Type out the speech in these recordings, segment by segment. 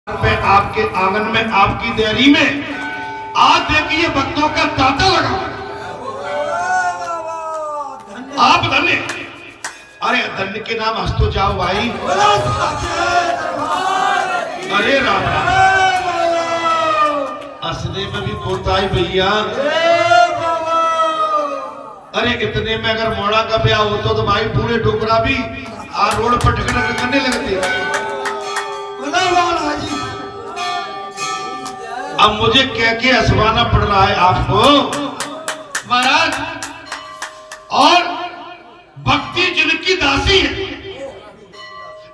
पे आपके आंगन में आपकी देरी में आज देखिए भक्तों का तांता लगा। आप धन्य, अरे धन्य के नाम हंस तो जाओ भाई। अरे राम हंसने में भी कोताही भैया। अरे इतने में अगर मोड़ा का ब्याह होता तो भाई पूरे टुकड़ा भी रोड पर ढकढक करने लगते। अब मुझे कह के हंसवाना पड़ रहा है आपको महाराज। और भक्ति जिनकी दासी है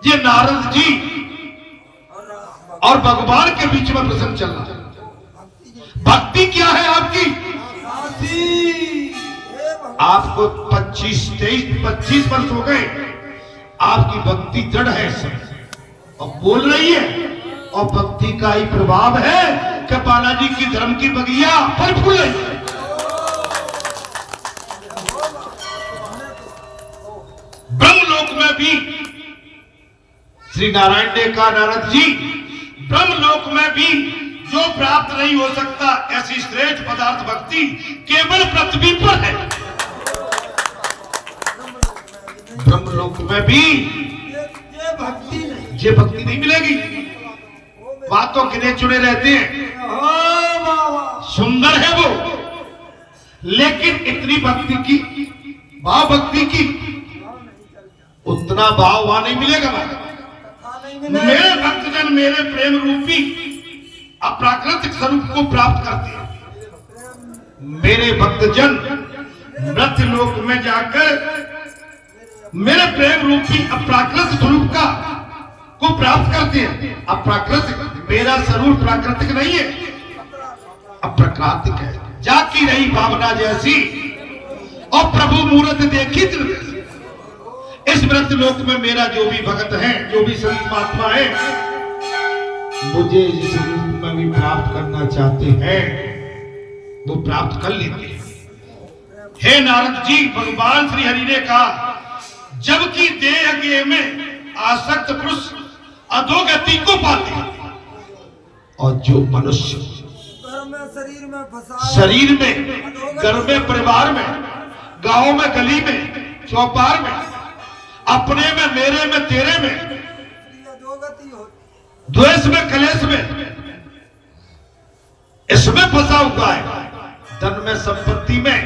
ये नारद जी और भगवान के बीच में प्रसंग चल रहा है। भक्ति क्या है आपकी? आपको 25 वर्ष हो गए, आपकी भक्ति जड़ है सब और बोल रही है। और भक्ति का ही प्रभाव है कि बालाजी की धर्म की बगिया फल फूल रही है। ब्रह्मलोक में भी श्री नारायण ने कहा नारद जी ब्रह्मलोक में भी जो प्राप्त नहीं हो सकता ऐसी श्रेष्ठ पदार्थ भक्ति केवल पृथ्वी पर है। ब्रह्मलोक में भी ये भक्ति नहीं मिलेगी। बातों गिने चुने रहते हैं, सुंदर है वो, लेकिन इतनी भक्ति की भाव भक्ति की उतना भाव वहां नहीं मिलेगा। मेरे भक्तजन मेरे प्रेम रूपी अप्राकृतिक स्वरूप को प्राप्त करते हैं। मेरे भक्तजन मृत्यु लोक में जाकर मेरे प्रेम रूपी अप्राकृतिक स्वरूप को प्राप्त करते हैं। अप्राकृतिक मेरा स्वरूप प्राकृतिक नहीं है, अप्राकृतिक है। जाकी रही भावना जैसी और प्रभु मूर्त देखी जैसी। इस मृत्यु लोक में मेरा जो भी भगत है, जो भी संत महात्मा है, मुझे इस रूप में भी प्राप्त करना चाहते हैं वो प्राप्त कर लेते हैं। हे नारद जी भगवान श्री हरि ने कहा जबकि देह गेह में आसक्त पुरुष अधोगति को पाते हैं और जो मनुष्य शरीर में घर में परिवार में गांव में गली में चौपार में अपने में मेरे में तेरे में द्वेष में कलेश में इसमें फंसा हुआ है। धन में संपत्ति में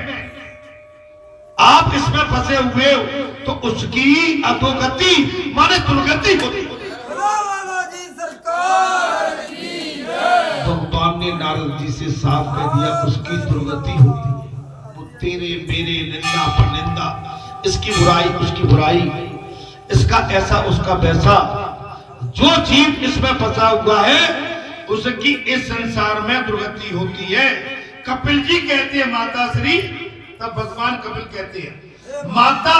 आप इसमें फंसे हुए हो तो उसकी अधोगति माने दुर्गति होती है। भगवान ने नारद जी से साफ कह दिया उसकी दुर्गति होती है। वो तेरे मेरे निंदा पर निंदा, इसकी बुराई उसकी बुराई, इसका ऐसा उसका वैसा, जो जीव इसमें फंसा हुआ है उसकी इस संसार में दुर्गति होती है। कपिल जी कहते हैं माता श्री, तब भगवान कपिल कहते हैं माता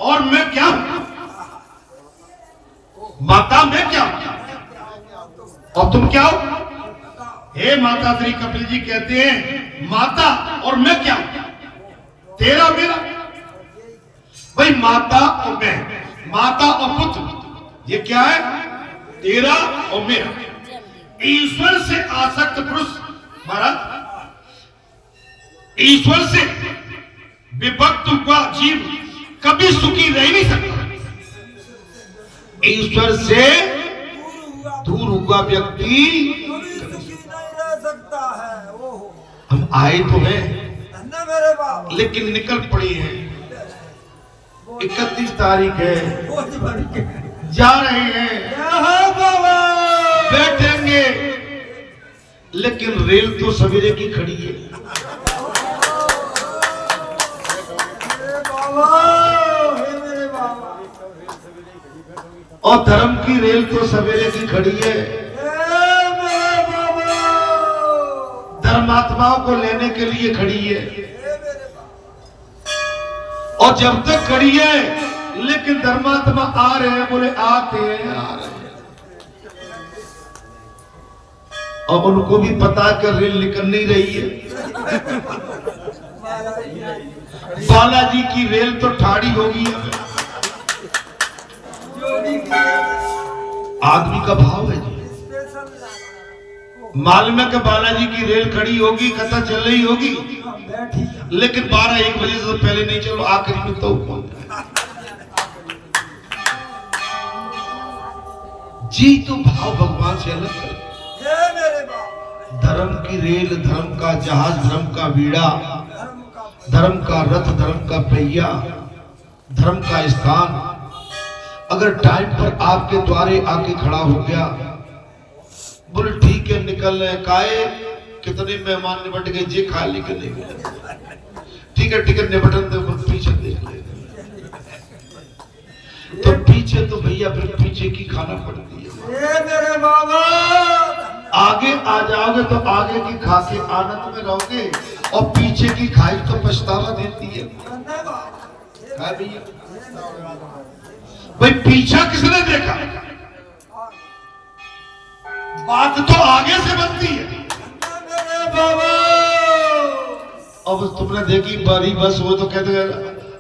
और मैं क्या हूं? माता मैं क्या हूं और तुम क्या हो? हे माता श्री कपिल जी कहते हैं माता और मैं क्या हूं? तेरा मेरा भाई, माता और मैं, माता और पुत्र, ये क्या है? तेरा और मेरा। ईश्वर से आसक्त पुरुष महाराज, ईश्वर से विभक्त हुआ जीव कभी सुखी रह नहीं सकता। ईश्वर से दूर हुआ व्यक्ति हम आए तो हैं लेकिन निकल पड़ी हैं। 31 तारीख है, जा रहे हैं, बैठेंगे, लेकिन रेल तो सवेरे की खड़ी है। और धर्म की रेल तो सवेरे की खड़ी है। धर्मात्माओं को लेने के लिए खड़ी है और जब तक खड़ी है लेकिन धर्मात्मा आ रहे हैं, बोले आते हैं आ रहे हैं। और उनको भी पता कर रेल निकल नहीं रही है। बालाजी की रेल तो ठाड़ी होगी। आदमी का भाव है जी। मालूम है कि बालाजी की रेल खड़ी होगी, कथा चल रही होगी, लेकिन 12-1 बजे से पहले नहीं चलो, आखिरी में तो जी। तो भाव भगवान से अलग कर। धर्म की रेल, धर्म का जहाज, धर्म का बीड़ा, धर्म का रथ, धर्म का पहिया, धर्म का स्थान अगर टाइम पर आपके द्वारे आके खड़ा हो गया, बोले ठीक है निकल रहे, काहे कितने मेहमान निपट गए जी, खा लेके नहीं गए, ठीक है टिकट निपटन दे, पीछे देख ले, तो पीछे तो भैया फिर पीछे की खाना पड़ती है। मेरे बाबा आगे आ जाओगे तो आगे की खा के आनंद में रहोगे, और पीछे की खाई तो पछतावा देती है। भैया भाई पीछा किसने देखा, बात तो आगे से बनती है। मेरे बाबा अब तुमने देखी बारी बस, वो तो कहते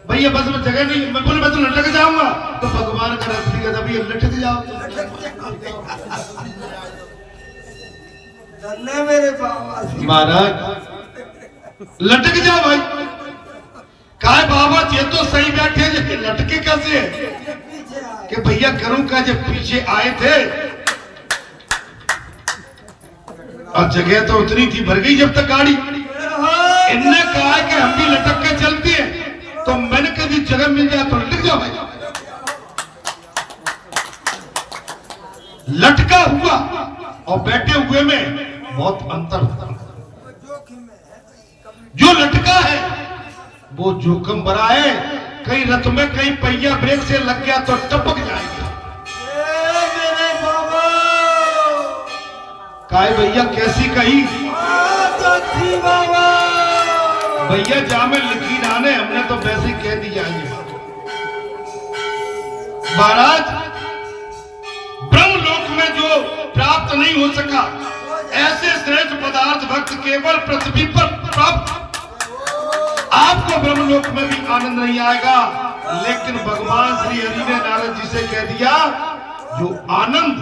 भैया बस में जगह नहीं, मैं बोले मैं तो लटक जाऊंगा, तो भगवान का रथ दिया था भैया लटक जाओ। मेरे बाबा महाराज लटक जाओ भाई, काय बाबा ये तो सही बैठे, लेकिन लटके कैसे है कि भैया करूं का, जब पीछे आए थे और जगह तो उतनी थी, भर गई जब तक गाड़ी, इनने कहा कि हम भी लटक के चलते हैं, तो मैंने कभी जगह मिल जाए तो लटक जाओ भाई। लटका हुआ और बैठे हुए में बहुत अंतर होता है। जो लटका है वो जोखिम भरा है, कहीं रथ में कहीं पहिया ब्रेक से लग गया तो टपक जाएगा। काय भैया कैसी कही भैया जा में लिखी नाने, हमने तो वैसे ही कह दिया है। महाराज ब्रह्मलोक में जो प्राप्त नहीं हो सका, ऐसे श्रेष्ठ पदार्थ भक्त केवल पृथ्वी पर प्राप्त, आपको ब्रह्मलोक में भी आनंद नहीं आएगा। लेकिन भगवान श्री हरि ने नारद जी से कह दिया, जो आनंद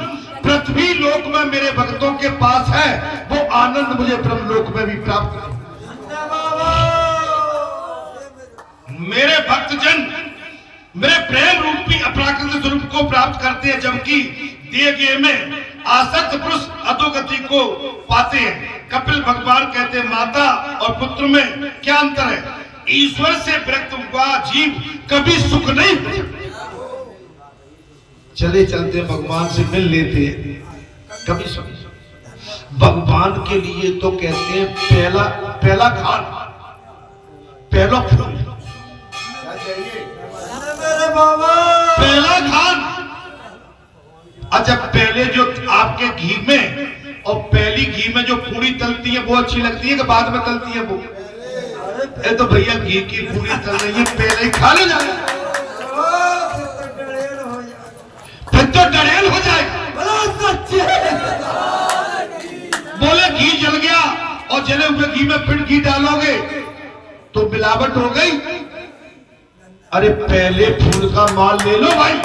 पृथ्वी लोक में मेरे भक्तों के पास है, वो आनंद मुझे ब्रह्मलोक में भी प्राप्त है। मेरे भक्तजन मेरे प्रेम रूपी अपराकृत स्वरूप को प्राप्त करते हैं, जबकि दिए गए में आसक्त पुरुष अधोगति को पाते हैं। कपिल भगवान कहते हैं, माता और पुत्र में क्या अंतर है, ईश्वर से विरक्त हुआ जीव कभी सुख नहीं हो। चले चलते भगवान से मिल लेते हैं, कभी सुख। भगवान के लिए तो कहते हैं पहला खान, पहला फूल, पहला खान। अच्छा पहले जो आपके घी में और पहली घी में जो पूरी तलती है वो अच्छी लगती है कि बाद में तलती है वो? ये तो भैया घी की पूरी तल रही है, पहले ही खा लो जाए, फिर तो डरेल हो जाएगा। बोले घी जल गया और जले हुए घी में फिर घी डालोगे तो मिलावट हो गई। अरे पहले फूल का माल ले लो भाई।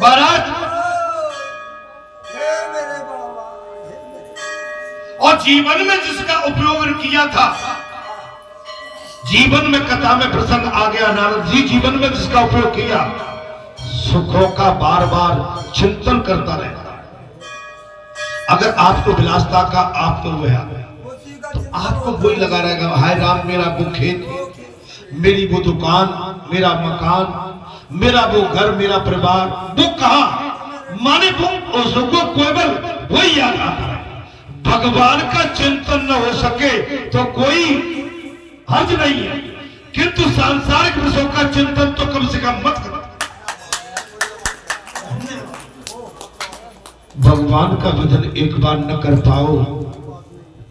बारात और जीवन में जिसका उपयोग किया था, जीवन में कथा में प्रसंग आ गया, नारद जी जीवन में जिसका उपयोग किया, सुखों का बार बार चिंतन करता रहता। अगर आपको विलासता का आपको हुआ तो आपको वही लगा रहेगा, हाय राम मेरा वो खेत, मेरी वो दुकान, मेरा मकान, मेरा वो घर, मेरा परिवार, वो कहां माने वो उसको केवल वही याद आता है। भगवान का चिंतन न हो सके तो कोई हर्ज नहीं है, किंतु सांसारिक विषयों का चिंतन तो कम से कम मत करो। भगवान का भजन एक बार न कर पाओ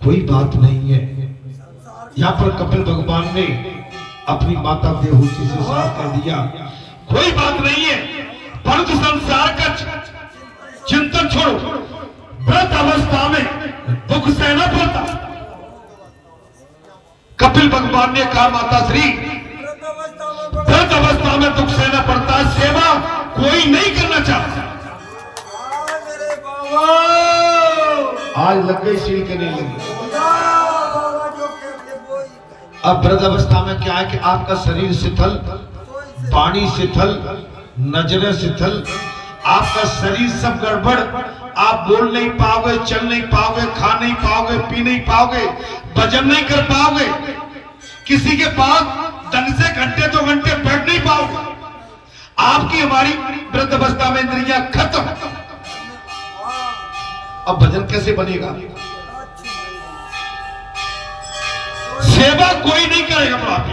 कोई बात नहीं है। यहाँ पर कपिल भगवान ने अपनी माता देवहूति से साफ कर दिया, कोई बात नहीं है, परंतु संसार का चिंतन छोड़ो। व्रत अवस्था में दुख सहना पड़ता। कपिल भगवान ने कहा, माता श्री व्रत अवस्था में दुख सहना पड़ता है, सेवा कोई नहीं करना चाहता। मेरे बाबा आज लग गई सील के नहीं लगी। बाबा जो कहते वो ही कहे। अब वृद्ध अवस्था में क्या है कि आपका शरीर शिथिल, वाणी शिथिल, नजरें शिथिल, आपका शरीर सब गड़बड़, आप बोल नहीं पाओगे, चल नहीं पाओगे, खा नहीं पाओगे, पी नहीं पाओगे, भजन नहीं कर पाओगे, किसी के पास ढंग से घंटे 2 घंटे बैठ नहीं पाओगे। आपकी हमारी वृद्ध अवस्था में इंद्रियां खत्म। अब भजन कैसे बनेगा? सेवा कोई नहीं करेगा बुढ़ापे।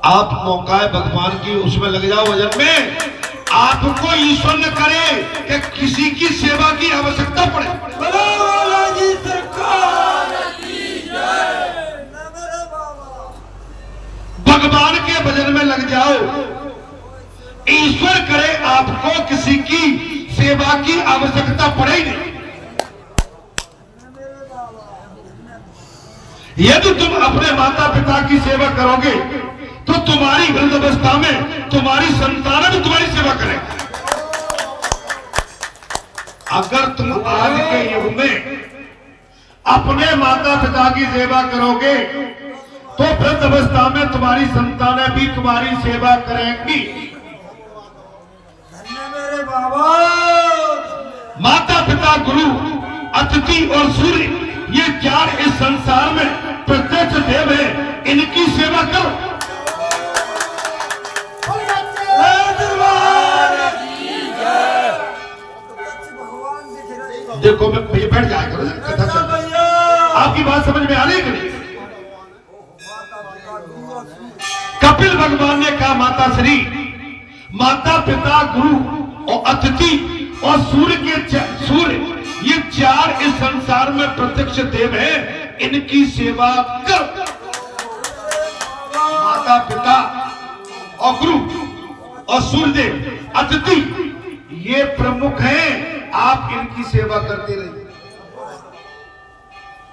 आप मौका है भगवान की, उसमें लग जाओ भजन में। आपको ईश्वर न करे कि किसी की सेवा की आवश्यकता पड़े। जी सरकार की जय। मेरे बाबा भगवान के भजन में लग जाओ, ईश्वर करे आपको किसी की सेवा की आवश्यकता पड़े ही नहीं। यदि तुम अपने माता पिता की सेवा करोगे तो तुम्हारी वृद्ध अवस्था में तुम्हारी संतान भी तुम्हारी सेवा करेंगे। अगर तुम आज के युग में अपने माता पिता की सेवा करोगे तो वृद्ध अवस्था में तुम्हारी संतानें भी तुम्हारी सेवा करेंगी। मेरे बाबा माता पिता, गुरु, अतिथि और सूर्य, ये 4 इस संसार में प्रत्यक्ष देव है, इनकी सेवा करो। देखो मैं ये बैठ जाया करो, कथा चल रही है। आपकी बात समझ में आ रही है कि नहीं? कपिल भगवान ने कहा माता श्री, माता पिता, गुरु और अतिथि और सूर्य ये 4 इस संसार में प्रत्यक्ष देव है, इनकी सेवा कर। माता पिता और गुरु और सूर्यदेव, अतिथि, ये प्रमुख हैं, आप इनकी सेवा करते रहिए।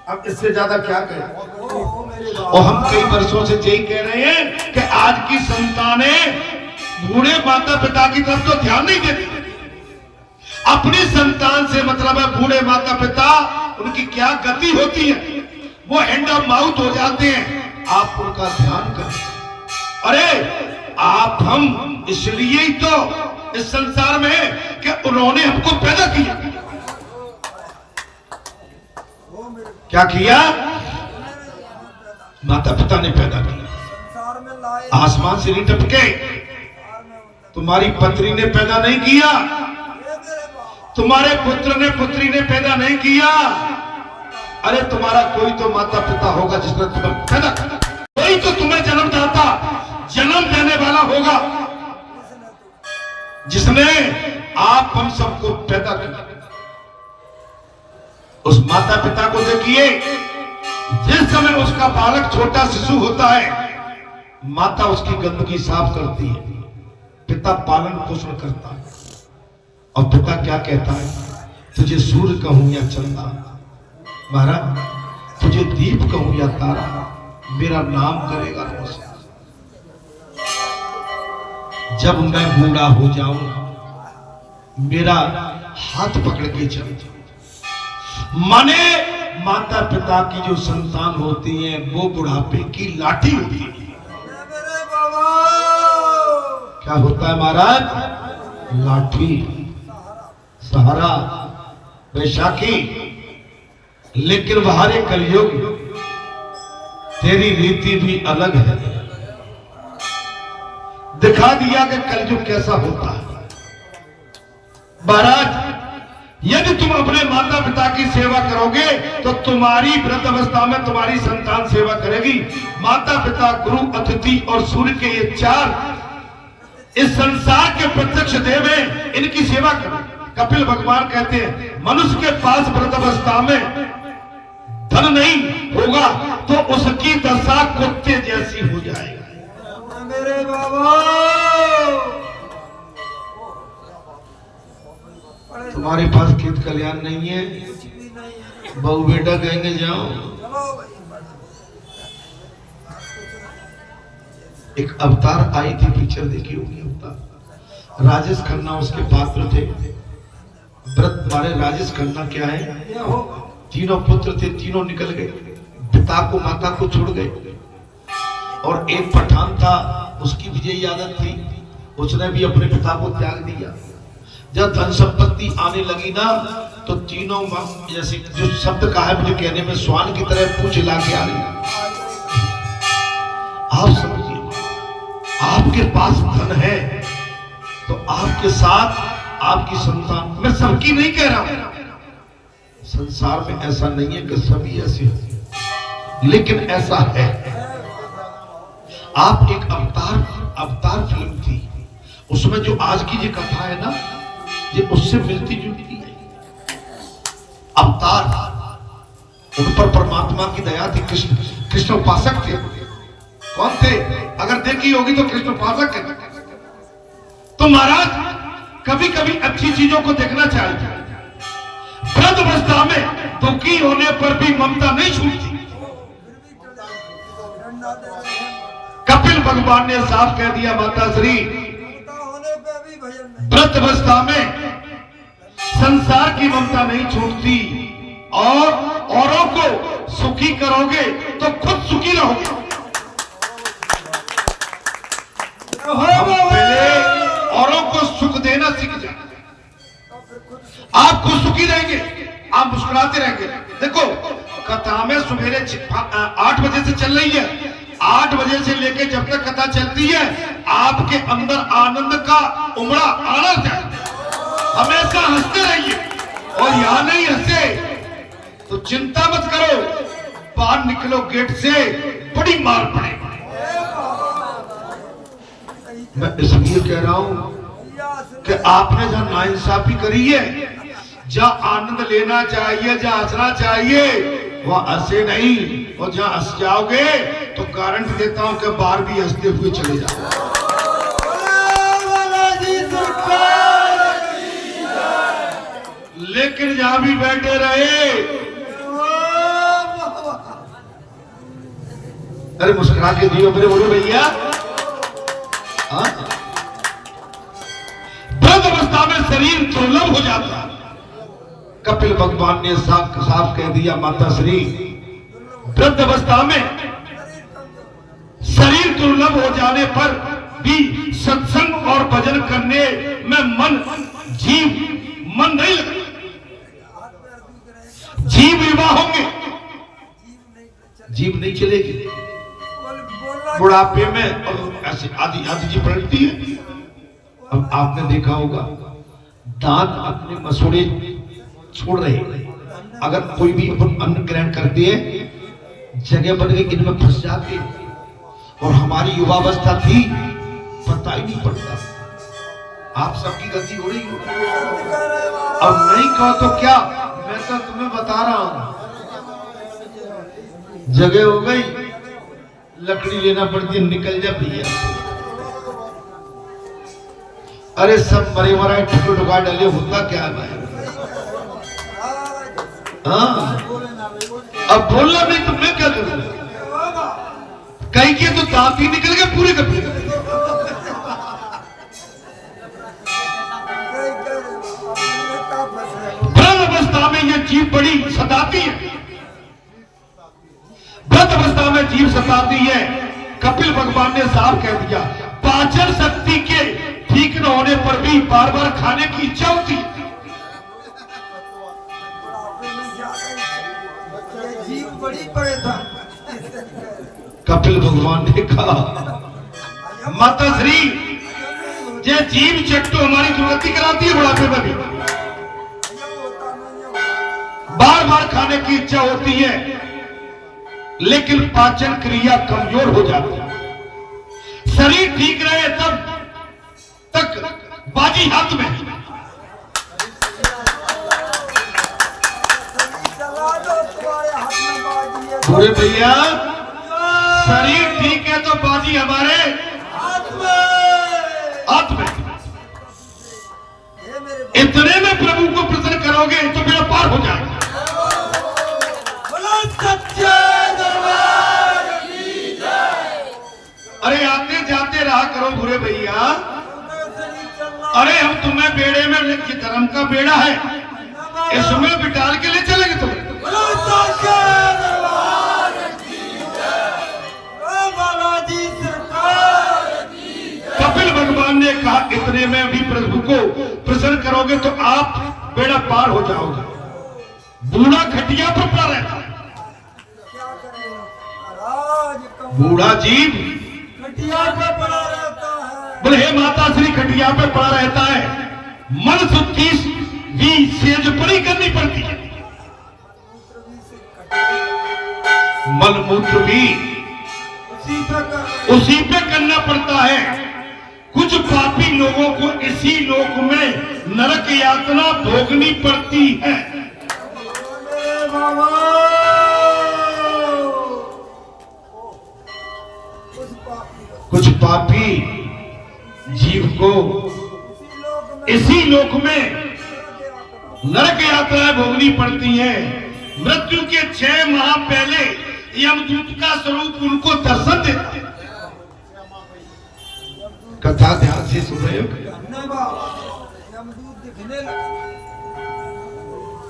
अब इससे ज्यादा क्या कहें? और हम कई वर्षों से यही कह रहे हैं कि आज की संतानें बूढ़े माता पिता की तरफ तो ध्यान नहीं देती। अपनी संतान से मतलब है बूढ़े माता पिता, उनकी क्या गति होती है, वो हैंड ऑफ माउथ हो जाते हैं। आप उनका ध्यान करें। अरे आप हम इसलिए ही तो इस संसार में है कि उन्होंने हमको पैदा किया। क्या किया? माता पिता ने पैदा किया। आसमान से नहीं टपके, तुम्हारी पत्नी ने पैदा नहीं किया, तुम्हारे पुत्र ने पुत्री ने पैदा नहीं किया। अरे तुम्हारा कोई तो माता पिता होगा जिसने तुम्हें पैदा किया, कोई तो तुम्हें जन्मदाता, जन्म देने वाला होगा जिसने आप हम सबको पैदा किया। उस माता पिता को देखिए, जिस समय उसका बालक छोटा शिशु होता है, माता उसकी गंदगी साफ करती है, पिता पालन पोषण करता है। और पिता क्या कहता है? तुझे सूर्य कहूं या चंदा, महाराज तुझे दीप कहूं या तारा, मेरा नाम करेगा रोशन। जब मैं बूढ़ा हो जाऊं, मेरा हाथ पकड़ के चल जाओ। माने माता पिता की जो संतान होती है वो बुढ़ापे की लाठी होती है। क्या होता है महाराज? लाठी, सहारा, बैशाखी। लेकिन बाहरी कलयुग, तेरी रीति भी अलग है। दिखा दिया कि कलयुग कैसा होता है। महाराज यदि तुम अपने माता पिता की सेवा करोगे तो तुम्हारी वृद्ध अवस्था में तुम्हारी संतान सेवा करेगी। माता पिता, गुरु, अतिथि और सूर्य के ये 4 इस संसार के प्रत्यक्ष देव हैं, इनकी सेवा करो। कपिल भगवान कहते हैं मनुष्य के पास वृद्ध अवस्था में धन नहीं होगा तो उसकी दशा कुत्ते जैसी हो जाएगी। मेरे बाबा तुम्हारे पास खेत कल्याण नहीं है, बहू बेटा कहेंगे जाओ। एक अवतार आई थी, पिक्चर देखी होगी अवतार। राजेश खन्ना उसके पात्र थे। व्रत मारे राजेश खन्ना क्या है, तीनों पुत्र थे, तीनों निकल गए, पिता को माता को छोड़ गए। और एक पठान था, उसकी भी यही आदत थी, उसने भी अपने पिता को त्याग दिया। जब धन संपत्ति आने लगी ना तो तीनों जैसे जो शब्द कहा है मुझे कहने में, स्वान की तरह पूछ ला के आ रही। आप समझिए, आपके पास धन है तो आपके साथ आपकी संतान, मैं सबकी नहीं कह रहा हूं, संसार में ऐसा नहीं है कि सभी ऐसे हो, लेकिन ऐसा है। आप एक अवतार फिल्म थी, उसमें जो आज की ये कथा है ना, ये उससे मिलती जुलती है। अवतार, उन पर परमात्मा की दया थी। कृष्ण उपासक थे। कौन थे? अगर देखी होगी तो कृष्ण उपासक है। तो महाराज कभी कभी अच्छी चीजों को देखना चाहिए। वृद्ध अवस्था में दुखी होने पर भी ममता नहीं छूटती। कपिल भगवान ने साफ कह दिया, माता श्री वृद्ध अवस्था में संसार की ममता नहीं छूटती, और औरों को सुखी करोगे तो खुद सुखी रहोगे। पहले औरों को सुख देना सीख जाए, आप खुद सुखी रहेंगे, आप मुस्कुराते रहेंगे। देखो कथा में सवेरे 8 बजे से चल रही है, 8 बजे से लेकर जब तक कथा चलती है आपके अंदर आनंद का उमड़ा आना चाहिए। हमेशा हंसते रहिए, और यहां नहीं हंसे तो चिंता मत करो, बाहर निकलो गेट से बड़ी मार पड़ेगी। मैं इसलिए कह रहा हूं कि आपने जहां नाइंसाफी करी है, जहां आनंद लेना चाहिए, जहां हंसना चाहिए, वहां हंसे नहीं, और जहां हंस जाओगे तो गारंटी देता हूं कि बाहर भी हंसते हुए चले जाओ। लेकिन जहां भी बैठे रहे, अरे मुस्कुरा के दियो मेरे बोलो भैया। वृद्ध अवस्था में शरीर दुर्लभ हो जाता है। कपिल भगवान ने साफ कह दिया, माता श्री वृद्ध अवस्था में शरीर दुर्लभ हो जाने पर भी सत्संग और भजन करने में मन नहीं लगता। जीव विवाह होंगे, जीव नहीं चलेगी। बुढ़ापे में ऐसे आदि जी पलटती है। अब आपने देखा होगा दांत अपने मसूड़े छोड़ रहे, अगर कोई भी अपन अन्न ग्रहण करती है जगह बन गई, इनमें फंस जाते, और हमारी युवावस्था थी पता ही नहीं पड़ता। आप सबकी गलती हो रही हो। अब नहीं कहो तो क्या, मैं तो तुम्हें बता रहा हूं, जगह हो गई, लकड़ी लेना पड़ती है, निकल जा भैया। अरे सब मरे मराए टुकड़े टुकड़ा डले, होता क्या है भाई? हाँ, अब बोलना नहीं तो मैं क्या करूंगा? कहीं के तो दांत ही निकल गए पूरे के पूरे। वृद्ध अवस्था में ये जीव बड़ी सताती है, वृद्ध अवस्था में जीव सताती है। कपिल भगवान ने साफ कह दिया, पाचन शक्ति के ठीक न होने पर भी बार बार खाने की इच्छा होती है। जीव बड़ी परेशान। कपिल भगवान ने कहा, माता श्री ये जीव चट्टू हमारी दुर्गति कराती है, बुढ़ापे में भी बार बार खाने की इच्छा होती है, लेकिन पाचन क्रिया कमजोर हो जाती है। शरीर ठीक रहे तब तक बाजी हाथ में। पूरे भैया शरीर ठीक है तो बाजी हमारे हाथ में। इतने में प्रभु को प्रसन्न करोगे तो मेरा पार हो जाएगा। अरे आते जाते रहा करो बुरे भैया, अरे हम तुम्हें बेड़े में ये धर्म का बेड़ा है, इसमें बिटाल के ले चलेंगे तुम्हें। कपिल भगवान ने कहा इतने में भी प्रभु को प्रसन्न करोगे तो आप बेड़ा पार हो जाओगे। बूढ़ा खटिया पर पड़ा रहता है, बूढ़ा जीव खटिया पे पड़ा रहता है। बोले हे माता श्री खटिया पे पड़ा रहता है, मन शुद्धि भी सेज परी करनी पड़ती है, मल मूत्र भी उसी पे करना पड़ता है। कुछ पापी लोगों को इसी लोक में नरक यातना भोगनी पड़ती है। कुछ पापी जीव को इसी लोक में नरक यात्राएं भोगनी पड़ती हैं। मृत्यु के 6 माह पहले यमदूत का स्वरूप उनको दर्शन देता है। कथा ध्यान से सुन रहे हो?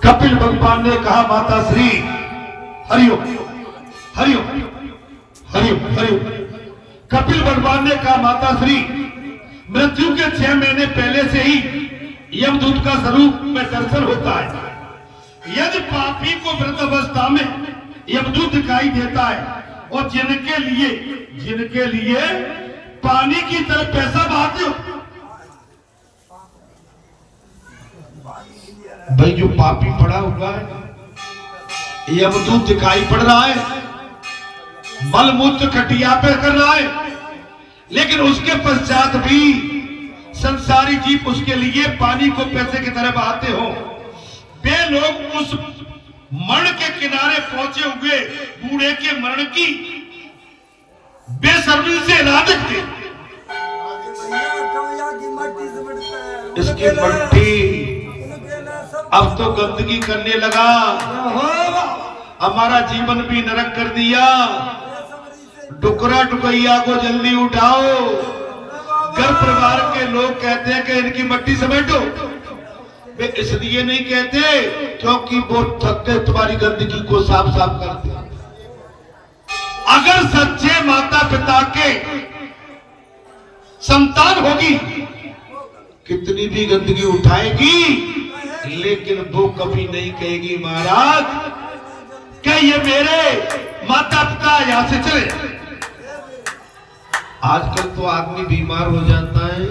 कपिल भगवान ने कहा माता श्री हरिओ हरिओ हरिओ हरिओ। कपिल भगवान ने कहा माता श्री मृत्यु के 6 महीने पहले से ही यमदूत का स्वरूप में दर्शन होता है। यदि पापी को वृद्ध अवस्था में यमदूत दिखाई देता है और जिनके लिए पानी की तरफ पैसा बहाते हो, भाई जो पापी पड़ा हुआ है यमदूत दिखाई पड़ रहा है, मल मूत्र खटिया पे कर रहा है, लेकिन उसके पश्चात भी संसारी जीव उसके लिए पानी को पैसे की तरह बहाते हो। वे लोग उस मरण के किनारे पहुंचे हुए बूढ़े के मरण की बेसब्री से राह देखते। इसकी मट्टी अब तो गंदगी करने लगा, हमारा जीवन भी नरक कर दिया। डुकरा डुकैया को जल्दी उठाओ। घर परिवार के लोग कहते हैं कि इनकी मट्टी समेटो। वे इसलिए नहीं कहते क्योंकि वो थक के तुम्हारी गंदगी को साफ साफ करते। अगर सच्चे माता पिता के संतान होगी कितनी भी गंदगी उठाएगी, लेकिन वो कभी नहीं कहेगी महाराज क्या ये मेरे माता पिता यहां से चले। आजकल तो आदमी बीमार हो जाता है,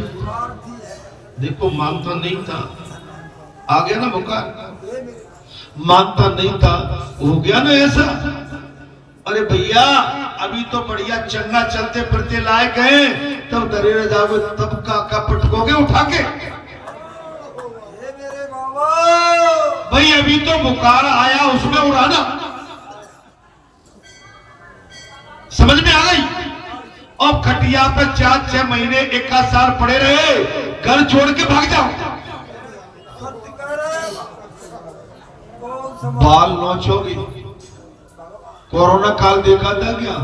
देखो मानता नहीं था, आ गया ना बुखार, मानता नहीं था, हो गया ना ऐसा। अरे भैया अभी तो बढ़िया चंगा चलते फिरते लायक है, तब डरे रह जाओगे, तब का पटकोगे उठा के। भाई अभी तो बुखार आया उसमें उड़ाना, समझ में आ गई। अब खटिया पे 4-6 महीने 1 साल पड़े रहे, घर छोड़ के भाग जाओ। बाल नोचोगे। कोरोना काल देखा था क्या?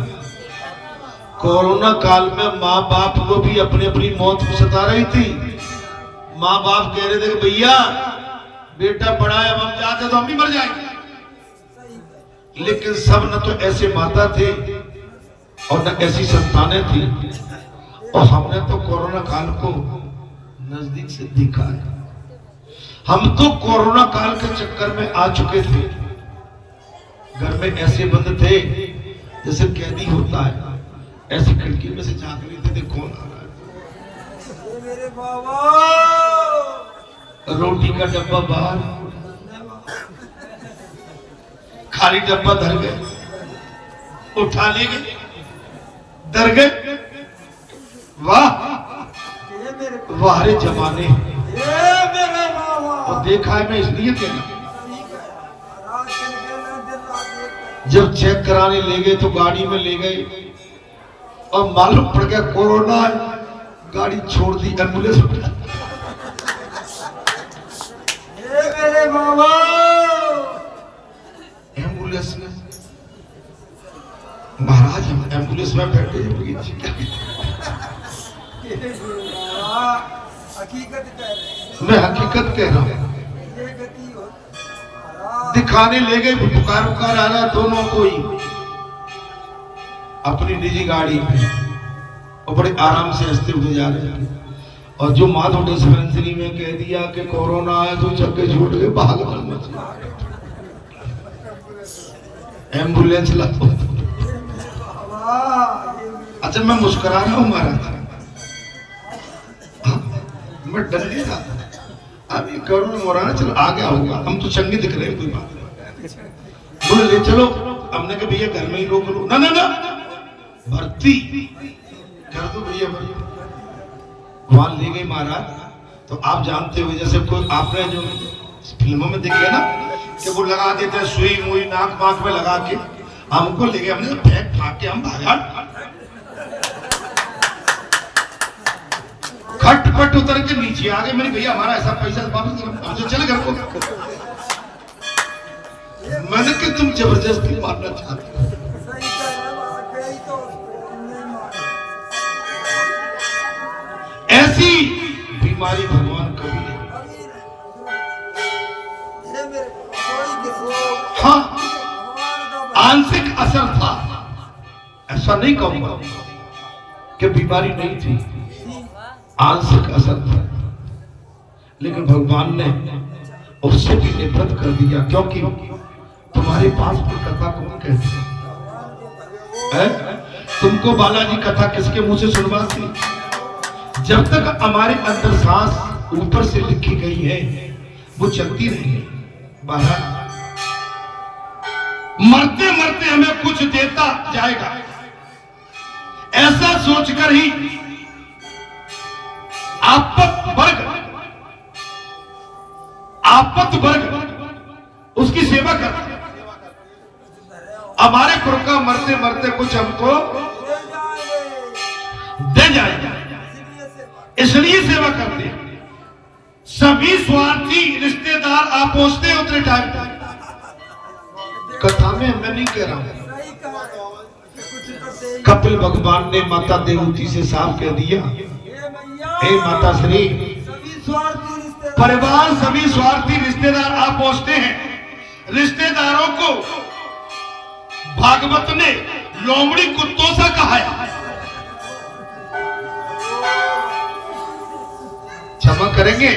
कोरोना काल में माँ बाप को भी अपनी अपनी मौत सता रही थी। माँ बाप कह रहे थे कि भैया बेटा पड़ा है, अब हम जाते तो हम भी मर जाएंगे। लेकिन सब न तो ऐसे माता थे और न ऐसी संतानें थी, और हमने तो कोरोना काल को नजदीक से देखा है। हम तो कोरोना काल के चक्कर में आ चुके थे, घर में ऐसे बंद थे जैसे कैदी होता है, ऐसे खिड़की में से झांक रहे थे कौन आ रहा है। मेरे बाबा रोटी का डब्बा बाहर, खाली डब्बा धर गए, उठा ले गए, डर गए। वाह वाह रे जमाने। और देखा है मैं इसलिए कहना, जब चेक कराने ले गए तो गाड़ी में ले गए और मालूम पड़ गया कोरोना है, गाड़ी छोड़ दी, एम्बुलेंस उठा। मेरे बाबा एम्बुलेंस में महाराज हम एम्बुलेंस में बैठे हकीकत कह रहे हैं। मैं हकीकत कह रहा हूँ। ये गति हो महाराज। दिखाने ले गए, पुकार पुकार आ रहा दोनों कोई अपनी निजी गाड़ी पे और बड़े आराम से हंसते हुए जा रहे थे। और जो माधव डिस्पेंसरी में कह दिया कि कोरोना आया तो चक्के छूट गए, भाग एम्बुलेंस लाओ। अच्छा मैं मुस्कुरा रहा हूँ महाराज, मैं डर गया। अब ये कोरोना हो रहा है, चलो आ गया होगा, हम तो चंगे दिख रहे हैं, कोई बात नहीं। बोले ले चलो, हमने कहा भैया घर में ही रोक लो। ना ना ना, भर्ती कर दो भैया, वहां ले गई महाराज। तो आप जानते हो जैसे कोई आपने जो फिल्मों में देखे ना कि वो लगा देते हैं सुई मुई नाक वाक में लगा के, हमको ले गए, हमने फेंक फाक के हम भागा, खटपट उतर के नीचे आ गए। मैंने भैया हमारा ऐसा पैसा वापस करो, हम चले घर को। मैंने कि तुम जबरदस्ती मारना चाहते हो। सही कह रहे हो, कहीं तो नहीं मारे। ऐसी बीमारी भगवान कभी नहीं। अभी ये मेरे कोई किसी हाँ, भगवान का आंशिक असर था, ऐसा नहीं कहूंगा कि बीमारी नहीं थी, आंशिक असर था, लेकिन भगवान ने उससे भी नफरत कर दिया। क्योंकि तुम्हारे पास में कथा कौन कहते है? तुमको बालाजी कथा किसके मुंह से सुनवाती? जब तक हमारे अंदर सांस ऊपर से लिखी गई है वो चलती रहेगी। बाहर मरते मरते हमें कुछ देता जाएगा, ऐसा सोचकर ही आपत वर्ग उसकी सेवा करते। हमारे गुरु का मरते मरते कुछ हमको दे जाएगा, इसलिए सेवा करते हैं। सभी स्वार्थी रिश्तेदार आप पहुंचते हैं उतने टाइम पर। कथा में मैं नहीं कह रहा हूं, सही कहा कुछ तो कपिल भगवान ने माता देवती से साफ कह दिया, हे माता श्री, सभी स्वार्थी रिश्तेदार परिवार सभी स्वार्थी रिश्तेदार आप पहुंचते हैं। रिश्तेदारों को भागवत ने लोमड़ी कुत्तों सा कहा है, क्षमा करेंगे,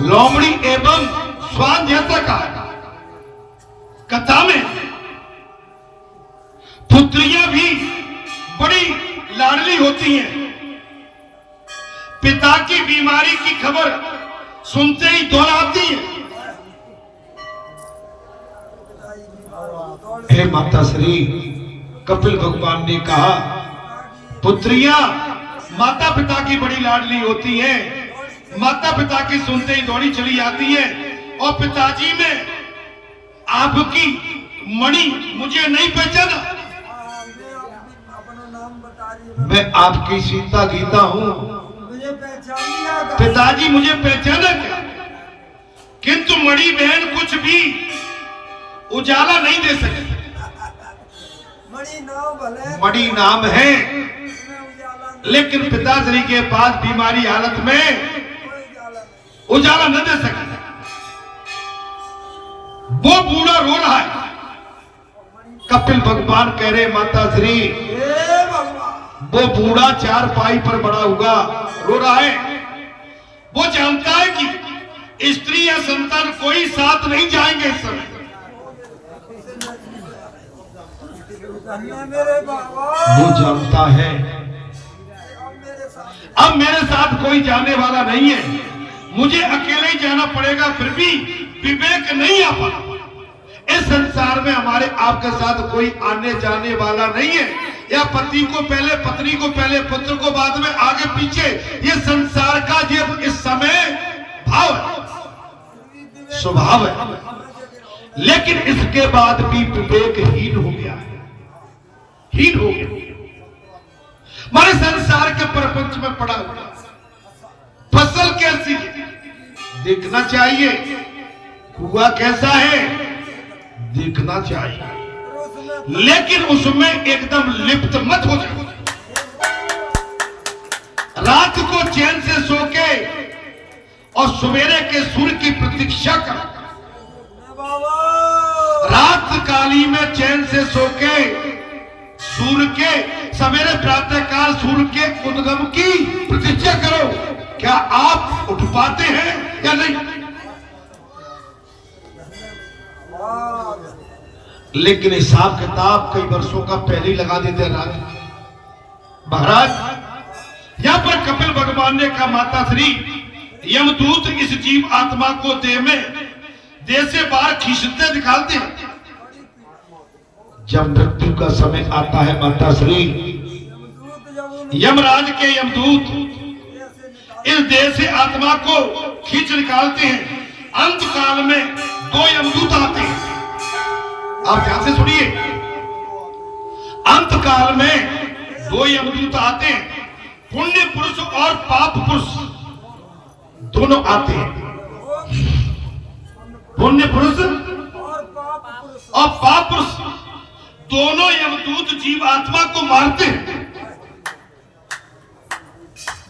लोमड़ी एवं स्वान जैसा कहा। कथा में पुत्रियां भी बड़ी लाडली होती हैं। पिता की बीमारी की खबर सुनते ही दौड़ाती है। हे माता श्री, कपिल भगवान ने कहा पुत्रियां माता पिता की बड़ी लाडली होती हैं। माता पिता की सुनते ही दौड़ी चली आती है। और पिताजी में आपकी मणि मुझे नहीं पहचाना, अपना नाम बता रही है, मैं आपकी सीता गीता हूं। मुझे पहचान लिया का। पिताजी मुझे पहचाना क्या, किंतु मणि बहन कुछ भी उजाला नहीं दे सके। मणि नाम भले मणि नाम है, उसमें उजाला नहीं, लेकिन पिताश्री के पास बीमारी हालत में कोई उजाला नहीं। उजाला न दे सके। वो बूढ़ा रो रहा है। कपिल भगवान कह रहे माता श्री, हे भगवान, वो बूढ़ा चार पाई पर बड़ा हुआ रो रहा है। वो जानता है कि स्त्री या संतान कोई साथ नहीं जाएंगे इस समय। धन्य मेरे बाबा, वो जानता है अब मेरे साथ कोई जाने वाला नहीं है, मुझे अकेले ही जाना पड़ेगा। फिर भी विवेक नहीं आ पाता। इस संसार में हमारे आपके साथ कोई आने जाने वाला नहीं है। या पति को पहले, पत्नी को पहले, पुत्र को बाद में, आगे पीछे, ये संसार का ये इस समय भाव है, स्वभाव है। लेकिन इसके बाद भी विवेकहीन हो गया है, हीन हो गया। हमारे संसार के प्रपंच में पड़ा हुआ फसल कैसी है देखना चाहिए, कुआ कैसा है देखना चाहिए, लेकिन उसमें एकदम लिप्त मत हो जाए। रात को चैन से सो के और सवेरे के सूर्य की प्रतीक्षा कर। बाबा रात काली में चैन से सो के सूर्य के सवेरे प्रातः काल सूर्य के उद्गम की प्रतीक्षा करो। क्या आप उठ पाते हैं या नहीं? लेकिन हिसाब किताब कई वर्षों का पहले ही लगा देते हैं राज महाराज। यहां पर कपिल भगवान ने कहा माता श्री यमदूत इस जीव आत्मा को देह से बाहर खींचते दिखाते हैं। जब मृत्यु का समय आता है माता श्री यमराज के यमदूत इस देह से आत्मा को खींच निकालते हैं। अंत काल में 2 यमदूत आते हैं। आप ध्यान से सुनिए, अंत काल में 2 यमदूत आते हैं। पुण्य पुरुष और पाप पुरुष दोनों आते हैं। पुण्य पुरुष और पाप पुरुष दोनों यमदूत जीव आत्मा को मारते हैं।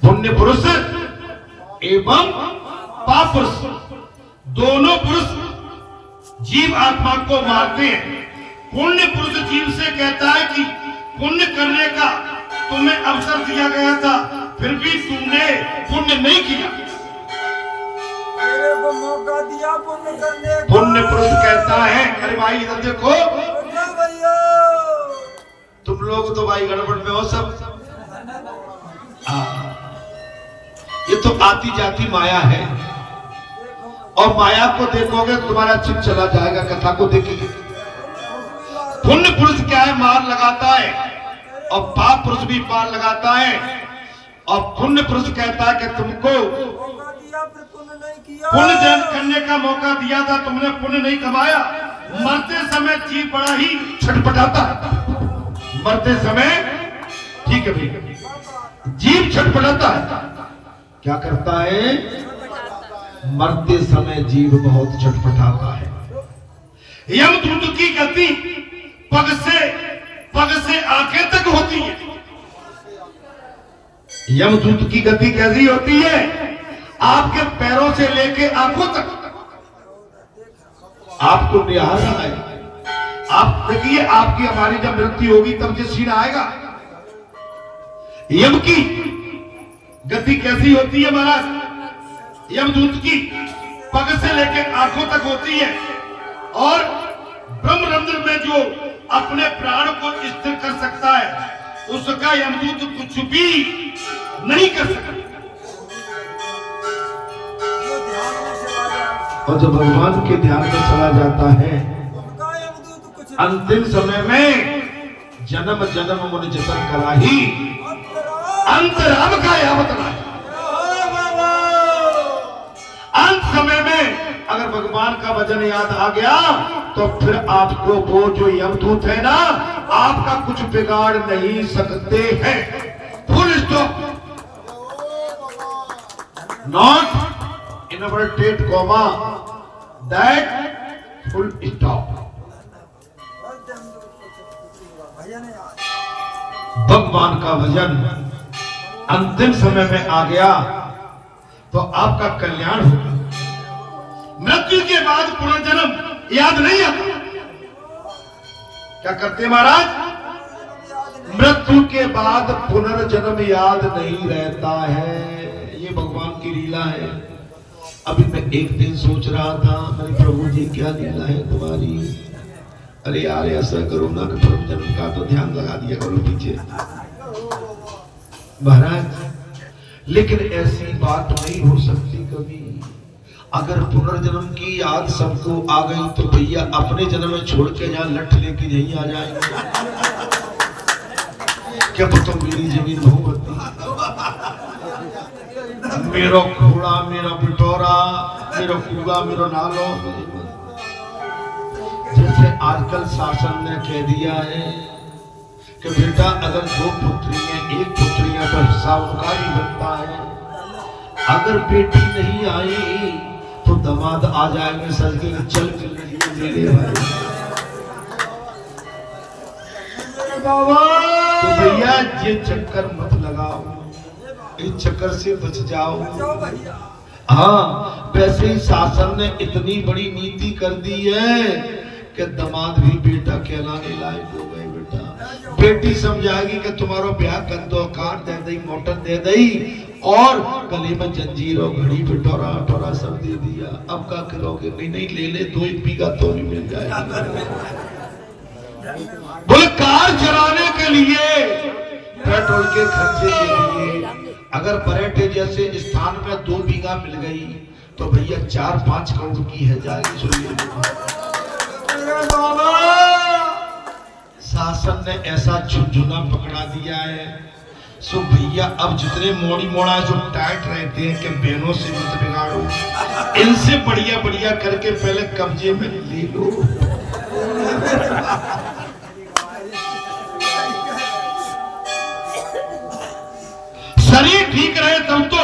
पुण्य पुरुष एवं पाप पुरुष दोनों पुरुष जीव आत्मा को मारते हैं। पुण्य पुरुष जीव से कहता है कि पुण्य करने का तुम्हें अवसर दिया गया था, फिर भी तुमने पुण्य नहीं किया। तेरे को मौका दिया पुण्य करने का। पुण्य पुरुष कहता है अरे भाई इधर देखो, भैया तुम लोग तो भाई गड़बड़ में हो सब। ये तो आती जाती माया है, और माया को देखोगे तुम्हारा चित्त चला जाएगा। कथा को देखिए, पुण्य पुरुष क्या है, मार लगाता है, और पाप पुरुष भी मार लगाता है। और पुण्य पुरुष कहता है कि तुमको मौका दिया फिर पुण्य नहीं किया। पुण्य जन करने का मौका दिया था, तुमने पुण्य नहीं कमाया। मरते समय जीव बड़ा ही छटपटाता है। मरते समय ठीक है भाई, जीव छटपटाता है। क्या करता है? मरते समय जीव बहुत छटपटाता है। यमदूत की गति पग से आंखें तक होती है। यमदूत की गति कैसी होती है? आपके पैरों से लेके आंखों तक आपको निहार रहा है। आप देखिए, आपकी हमारी जब मृत्यु होगी तब जो सीन आएगा। यम की गति कैसी होती है महाराज? यमदूत की पग से लेकर आंखों तक होती है, और ब्रह्मरंध्र में जो अपने प्राण को स्थिर कर सकता है उसका यमदूत कुछ भी नहीं कर सकता। और जब भगवान के ध्यान में चला जाता है अंतिम समय में जन्म जन्म मुनि जतन कराही अंतराम का यावत राही। अंत समय में अगर भगवान का वचन याद आ गया तो फिर आपको वो जो यमदूत है ना, आपका कुछ बिगाड़ नहीं सकते हैं। Full stop, not inverted comma, that full stop. भगवान का वचन अंतिम समय में आ गया तो आपका कल्याण होगा। मृत्यु के बाद पुनर्जन्म याद नहीं आता। क्या करते महाराज? मृत्यु के बाद पुनर्जन्म याद नहीं रहता है। ये भगवान की लीला है। अभी मैं एक दिन सोच रहा था, मेरे प्रभु जी क्या लीला है तुम्हारी। अरे यार ऐसा करो ना कि पुनर्जन्म का तो ध्यान लगा दिया करो पीछे महाराज। लेकिन ऐसी बात नहीं हो सकती कभी। अगर पुनर्जन्म की याद सबको आ गई तो भैया अपने जन्म में छोड़ के जहां लठ लेके यहीं आ जाएंगे। क्या पता मेरी जमीन बहुमती, मेरा घोड़ा, मेरा बिटोरा, मेरा कुआ, मेरा नालो। जैसे आजकल शासन ने कह दिया है कि बेटा अगर 2 पुत्री है, 1 पुत्री है तो हिस्सा उनका ही बनता है। अगर बेटी नहीं आई तो दामाद आ जाएंगे सर के चल के मेरे भाई। तो भैया ये चक्कर मत लगाओ। इस चक्कर से बच जाओ। जाओ भैया। हाँ, वैसे ही शासन ने इतनी बड़ी नीति कर दी है कि दामाद भी बेटा कहलाने लायक हो गए। बेटा बेटी समझाएगी कि तुम्हारा ब्याह कर दो, कार दे दी, मोटर दे दी, और गले में जंजीर और घड़ी पे टोरा टोरा सब दे दिया। अब क्या करोगे? नहीं नहीं, ले ले, 2 बीघा तो भी मिल जाएगा। बोले कार चलाने के लिए, पेट्रोल के खर्चे के लिए अगर परेटे जैसे स्थान में 2 बीघा मिल गई तो भैया 4-5 करोड़ की है जाएगी। सुनिए, शासन ने ऐसा झुंझुना पकड़ा दिया है। सो भैया अब जितने मोड़ी मोड़ा जो टाइट रहते हैं कि बहनों से मत बिगाड़ो, इनसे बढ़िया बढ़िया करके पहले कब्जे में ले लो। शरीर ठीक रहे तब तो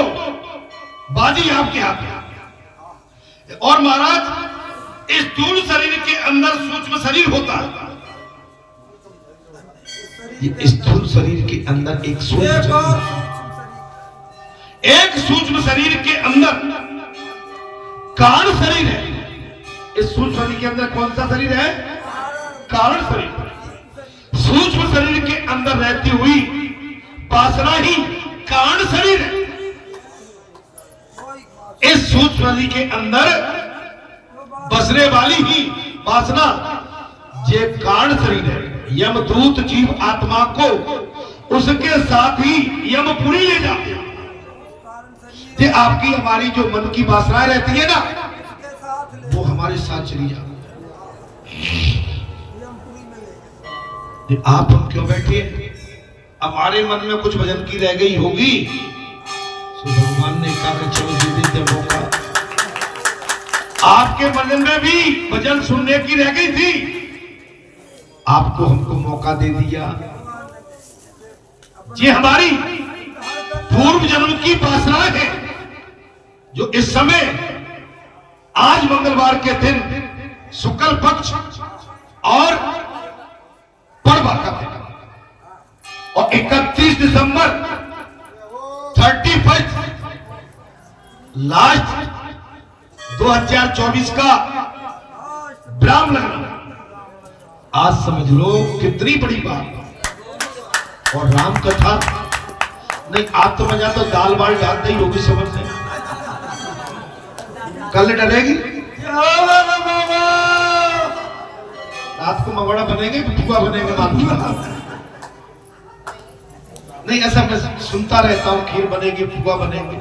बाजी आपके हाथ में। और महाराज, इस स्थूल शरीर के अंदर सूक्ष्म शरीर होता है। स्थूल शरीर के अंदर एक सूक्ष्म शरीर के अंदर कारण शरीर है। इस सूक्ष्म शरीर के अंदर कौन सा शरीर है? कारण शरीर। सूक्ष्म शरीर के अंदर रहती हुई वासना ही कारण शरीर है। इस सूक्ष्म शरीर के अंदर बसने वाली ही वासना ये कारण शरीर है। यमदूत जीव आत्मा को उसके साथ ही यमपुरी ले जाते हैं। ये आपकी हमारी जो मन की वासनाएं रहती है ना, वो हमारे साथ चली जाती है। आप हम क्यों बैठे? हमारे मन में कुछ भजन की रह गई होगी, तो भगवान ने कहा कि चलो दे देते मौका। आपके मन में भी भजन सुनने की रह गई थी, आपको हमको मौका दे दिया। ये हमारी पूर्व जन्म की वासना है जो इस समय आज मंगलवार के दिन शुक्ल पक्ष और पर्व का दिन और 31 दिसंबर 31 लास्ट 2024 का ब्राह्मण लगन। आज समझ लो कितनी बड़ी बात। और राम कथा नहीं, आप तो मजा तो दाल बाल डालते ही होगी समझ में। कल डलेगी रात को मवड़ा बनेंगे, पुआ बनेंगे, नहीं ऐसा मैं सुनता रहता हूँ, खीर बनेगी, पुआ बनेगी।